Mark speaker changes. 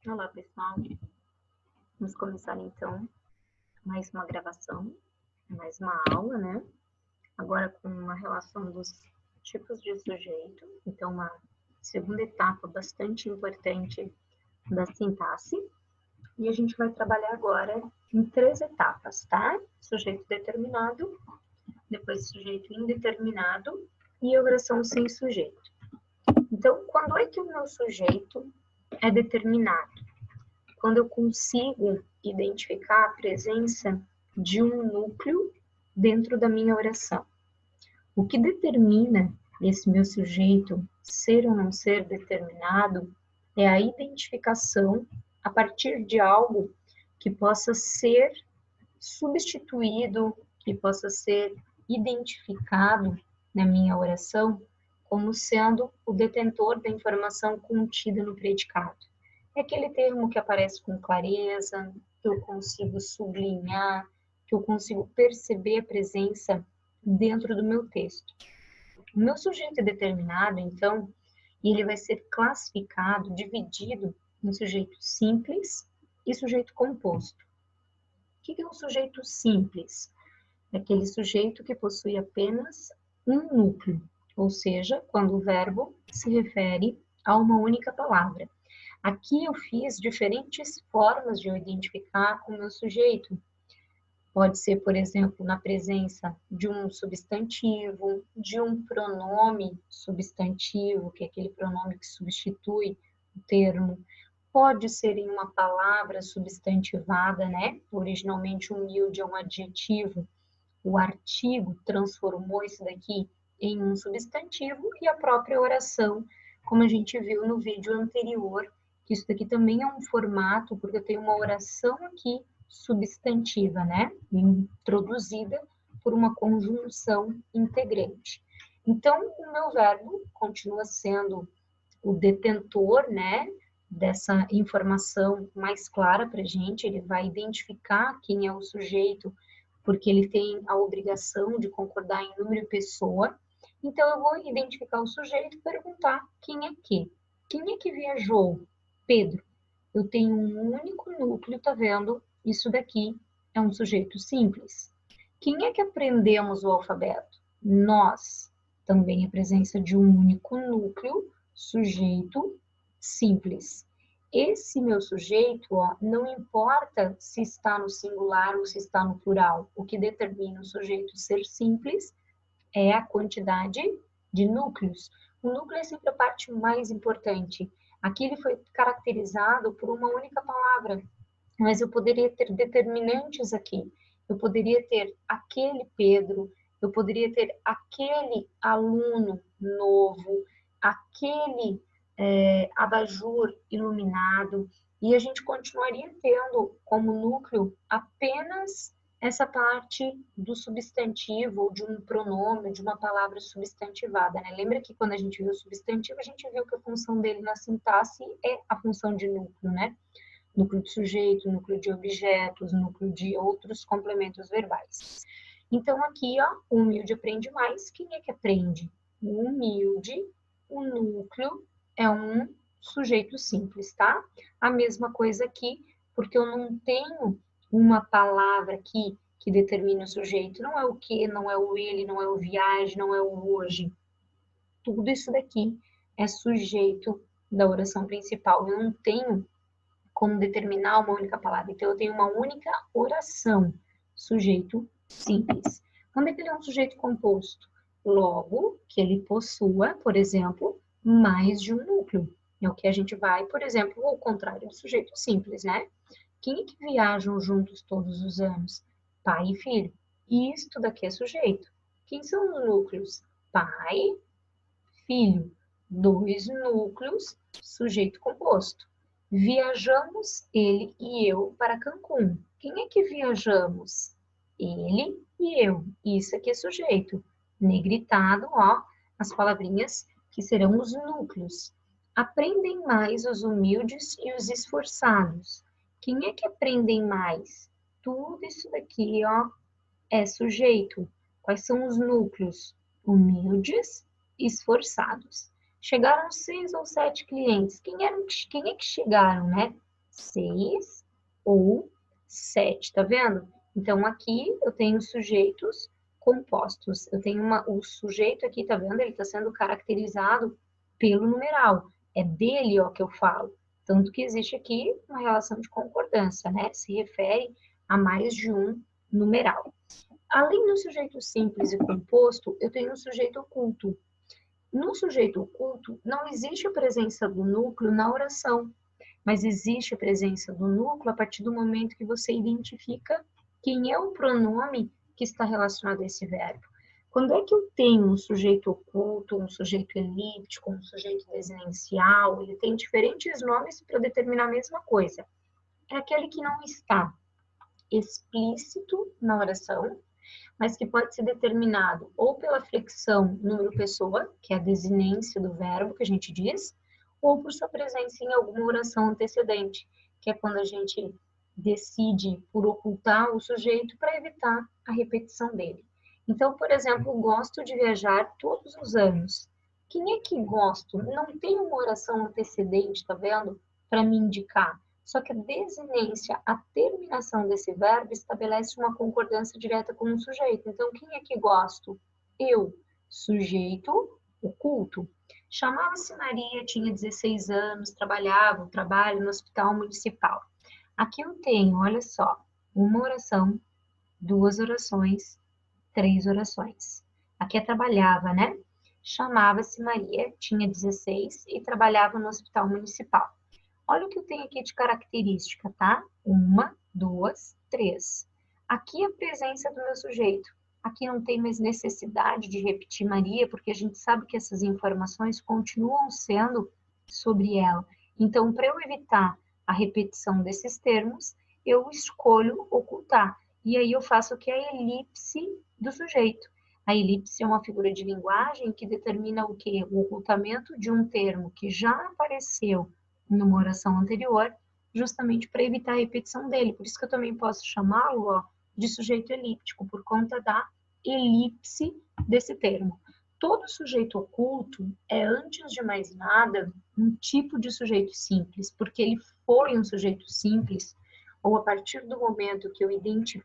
Speaker 1: Olá, pessoal. Vamos começar então mais uma gravação, mais uma aula, né? Agora com uma relação dos tipos de sujeito. Então, uma segunda etapa bastante importante da sintaxe. E a gente vai trabalhar agora em 3 etapas, tá? Sujeito determinado, depois sujeito indeterminado e oração sem sujeito. Então, quando é que o meu sujeito é determinado? Quando eu consigo identificar a presença de um núcleo dentro da minha oração. O que determina esse meu sujeito ser ou não ser determinado é a identificação a partir de algo que possa ser substituído, que possa ser identificado na minha oração como sendo o detentor da informação contida no predicado. É aquele termo que aparece com clareza, que eu consigo sublinhar, que eu consigo perceber a presença dentro do meu texto. O meu sujeito é determinado, então, e ele vai ser classificado, dividido em sujeito simples e sujeito composto. O que é um sujeito simples? É aquele sujeito que possui apenas um núcleo, ou seja, quando o verbo se refere a uma única palavra. Aqui eu fiz diferentes formas de eu identificar o meu sujeito. Pode ser, por exemplo, na presença de um substantivo, de um pronome substantivo, que é aquele pronome que substitui o termo. Pode ser em uma palavra substantivada, né? Originalmente humilde é um adjetivo. O artigo transformou isso daqui em um substantivo e a própria oração, como a gente viu no vídeo anterior, que isso daqui também é um formato, porque eu tenho uma oração aqui substantiva, né? Introduzida por uma conjunção integrante. Então, o meu verbo continua sendo o detentor, né? Dessa informação mais clara para a gente, ele vai identificar quem é o sujeito porque ele tem a obrigação de concordar em número e pessoa. Então, eu vou identificar o sujeito e perguntar quem é que. Quem é que viajou? Pedro. Eu tenho um único núcleo, tá vendo? Isso daqui é um sujeito simples. Quem é que aprendemos o alfabeto? Nós. Também a presença de um único núcleo, sujeito simples. Esse meu sujeito, ó, não importa se está no singular ou se está no plural. O que determina o sujeito ser simples é a quantidade de núcleos. O núcleo é sempre a parte mais importante. Aqui ele foi caracterizado por uma única palavra, mas eu poderia ter determinantes aqui. Eu poderia ter aquele Pedro, eu poderia ter aquele aluno novo, aquele abajur iluminado, e a gente continuaria tendo como núcleo apenas essa parte do substantivo, ou de um pronome, de uma palavra substantivada, né? Lembra que quando a gente viu o substantivo, a gente viu que a função dele na sintaxe é a função de núcleo, né? Núcleo de sujeito, núcleo de objetos, núcleo de outros complementos verbais. Então, aqui, ó, o humilde aprende mais. Quem é que aprende? O humilde, o núcleo é um sujeito simples, tá? A mesma coisa aqui, porque eu não tenho uma palavra aqui que determina o sujeito. Não é o que, não é o ele, não é o viagem, não é o hoje. Tudo isso daqui é sujeito da oração principal. Eu não tenho como determinar uma única palavra. Então, eu tenho uma única oração, sujeito simples. Quando é que ele é um sujeito composto? Logo, que ele possua, por exemplo, mais de um núcleo. É o que a gente vai, por exemplo, ao contrário do sujeito simples, né? Quem é que viajam juntos todos os anos? Pai e filho. Isto daqui é sujeito. Quem são os núcleos? Pai, filho. Dois núcleos, sujeito composto. Viajamos, ele e eu, para Cancún. Quem é que viajamos? Ele e eu. Isso aqui é sujeito. Negritado, ó, as palavrinhas que serão os núcleos. Aprendem mais os humildes e os esforçados. Quem é que aprendem mais? Tudo isso daqui, ó, é sujeito. Quais são os núcleos? Humildes e esforçados. Chegaram 6 ou 7 clientes. Quem é que chegaram, né? 6 ou 7, tá vendo? Então, aqui eu tenho sujeitos compostos. Eu tenho o sujeito aqui, tá vendo? Ele está sendo caracterizado pelo numeral. É dele, ó, que eu falo. Tanto que existe aqui uma relação de concordância, né? Se refere a mais de um numeral. Além do sujeito simples e composto, eu tenho um sujeito oculto. No sujeito oculto, não existe a presença do núcleo na oração, mas existe a presença do núcleo a partir do momento que você identifica quem é o pronome que está relacionado a esse verbo. Quando é que eu tenho um sujeito oculto, um sujeito elíptico, um sujeito desinencial? Ele tem diferentes nomes para determinar a mesma coisa. É aquele que não está explícito na oração, mas que pode ser determinado ou pela flexão número-pessoa, que é a desinência do verbo que a gente diz, ou por sua presença em alguma oração antecedente, que é quando a gente decide por ocultar o sujeito para evitar a repetição dele. Então, por exemplo, gosto de viajar todos os anos. Quem é que gosto? Não tem uma oração antecedente, tá vendo? Para me indicar. Só que a desinência, a terminação desse verbo, estabelece uma concordância direta com o sujeito. Então, quem é que gosto? Eu, sujeito oculto. Chamava-se Maria, tinha 16 anos, trabalho no hospital municipal. Aqui eu tenho, olha só, uma oração, duas orações, três orações. Aqui é trabalhava, né? Chamava-se Maria, tinha 16 e trabalhava no hospital municipal. Olha o que eu tenho aqui de característica, tá? Uma, duas, três. Aqui a presença do meu sujeito. Aqui não tem mais necessidade de repetir Maria, porque a gente sabe que essas informações continuam sendo sobre ela. Então, para eu evitar a repetição desses termos, eu escolho ocultar. E aí eu faço o que é a elipse do sujeito. A elipse é uma figura de linguagem que determina o quê? O ocultamento de um termo que já apareceu numa oração anterior, justamente para evitar a repetição dele. Por isso que eu também posso chamá-lo de sujeito elíptico, por conta da elipse desse termo. Todo sujeito oculto é, antes de mais nada, um tipo de sujeito simples, porque ele foi um sujeito simples, ou a partir do momento que eu identifico